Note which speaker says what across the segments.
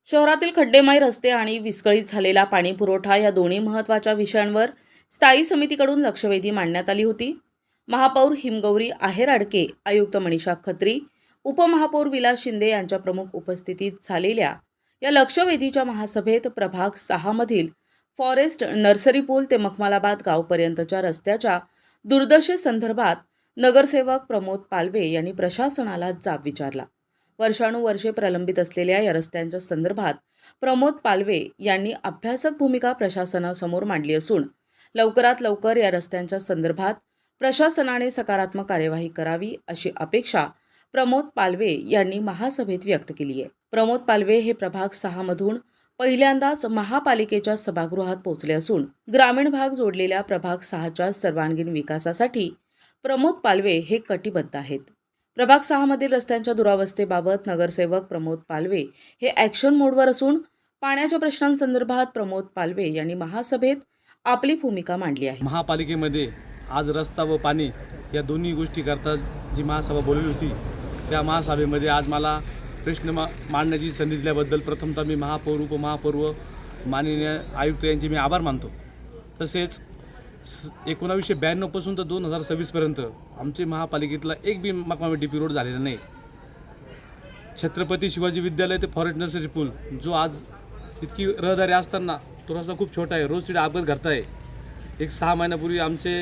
Speaker 1: शहरातील खड्डेमय रस्ते आणि विस्कळीत झालेला पाणीपुरवठा या दोन्ही महत्त्वाच्या विषयांवर स्थायी समितीकडून लक्षवेधी मांडण्यात आली होती. महापौर हिमगौरी आहेर-आडके, आयुक्त मनीषा खत्री, उपमहापौर विलास शिंदे यांच्या प्रमुख उपस्थितीत झालेल्या या लक्षवेधीच्या महासभेत प्रभाग 6 मधील फॉरेस्ट नर्सरी पूल ते मखमालाबाद गावपर्यंतच्या रस्त्याच्या दुर्दशेसंदर्भात नगरसेवक प्रमोद पालवे यांनी प्रशासनाला जाब विचारला. वर्षानुवर्षे प्रलंबित असलेल्या या रस्त्यांच्या संदर्भात प्रमोद पालवे यांनी अभ्यासक भूमिका प्रशासनासमोर मांडली असून लवकरात लवकर या रस्त्यांच्या संदर्भात प्रशासनाने सकारात्मक कार्यवाही करावी अशी अपेक्षा प्रमोद पालवे यांनी महासभेत व्यक्त केली आहे. प्रमोद पालवे हे प्रभाग 6 मधून पहिल्यांदाच महापालिकेच्या सभागृहात पोहोचले असून ग्रामीण भाग जोडलेल्या प्रभाग 6च्या सर्वांगीण विकासासाठी प्रमोद पालवे हे कटिबद्ध आहेत. प्रभाग 6 मधील रस्त्यांच्या दुरावस्थेबाबत नगरसेवक प्रमोद पालवे हे ॲक्शन मोडवर असून पाण्याच्या प्रश्नांसंदर्भात प्रमोद पालवे यांनी महासभेत आपली भूमिका मांडली आहे.
Speaker 2: महापालिकेमध्ये आज रस्ता व पाणी या दोन्ही गोष्टी करता जी महासभा बोलवली होती त्या महासभेमध्ये आज मला प्रश्न मांडण्याची संधी दिल्याबद्दल प्रथमतः मी महापौर, उपमहापौर व माननीय आयुक्त यांचे मी आभार मानतो. तसेच 1992 पासून तर 2026पर्यंत आमचे महापालिकेतला एक बी मखमाला DP रोड झालेला नाही. छत्रपती शिवाजी विद्यालय ते फॉरेस्ट नर्सरी पूल जो आज इतकी रहदारी असताना तो रस्ता खूप छोटा आहे, रोज तिथे अपघात घडत आहे. एक 6 महिन्यापूर्वी आमचे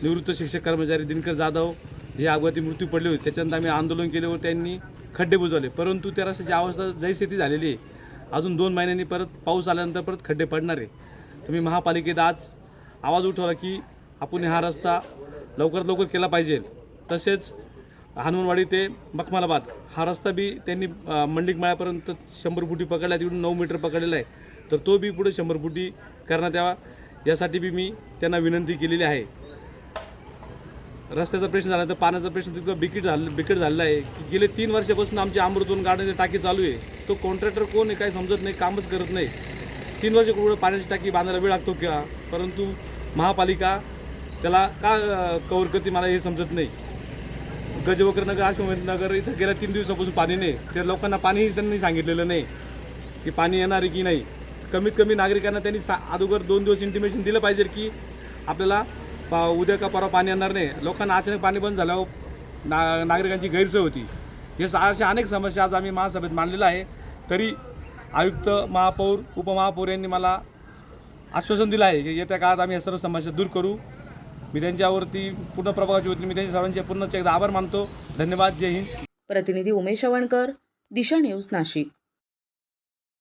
Speaker 2: निवृत्त शिक्षक कर्मचारी दिनकर जाधव हे अपघाती मृत्यू पडले होते. त्याच्यानंतर आम्ही आंदोलन केले व त्यांनी खड्डे बुजवले, परंतु त्या रस्त्याची अवस्था जैसे ती झालेली आहे. अजून 2 महिन्यांनी परत पाऊस आल्यानंतर परत खड्डे पडणार आहे. तर मी महापालिकेत आज आवाज उठवला की आपण हा रस्ता लवकरात लवकर केला पाहिजे. तसेच हनुमानवाडी ते मखमालाबाद हा रस्ता बी त्यांनी मंडिकमाळ्यापर्यंत 100 फुटी पकडला, तिकडून 9 मीटर पकडलेला आहे. तर तो बी पुढे 100 फुटी करण्यात यावा यासाठी बी मी त्यांना विनंती केलेली आहे. रस्त्याचा प्रश्न झाला तर पाण्याचा प्रश्न तितकं बिकट झालेला आहे की गेले 3 वर्षापासून आमची अमृतवन गार्डनची टाकी चालू आहे. तो कॉन्ट्रॅक्टर कोण आहे काही समजत नाही, कामच करत नाही. 3 वर्ष कुठं पाण्याची टाकी बांधायला वेळ लागतो का, परंतु महापालिका त्याला का कव्हर करते मला हे समजत नाही. गजवक्रनगर, अश्वमेधनगर इथं गेल्या 3 दिवसापासून पाणी नाही. त्या लोकांना पाणीही त्यांनी सांगितलेलं नाही की पाणी येणार आहे की नाही. कमीत कमी नागरिकांना त्यांनी अगोदर 2 दिवस इंटिमेशन दिलं पाहिजे की आपल्याला उद्या का परवा पाणी येणार नाही. लोकांना अचानक पाणी बंद झाल्यावर नागरिकांची गैरसोय होती. हे अशा अनेक समस्या आज आम्ही महासभेत मांडलेल्या आहे. तरी आयुक्त, महापौर, उपमहापौर यांनी मला आश्वासन दिलं आहे की येत्या काळात आम्ही या सर्व समस्या दूर करू. मी त्यांच्यावरती पूर्ण प्रभावाची होती. मी त्यांच्या सर्वांचे पुन्हा एकदा आभार मानतो. धन्यवाद. जय हिंद.
Speaker 1: प्रतिनिधी उमेश अवणकर, दिशा न्यूज, नाशिक.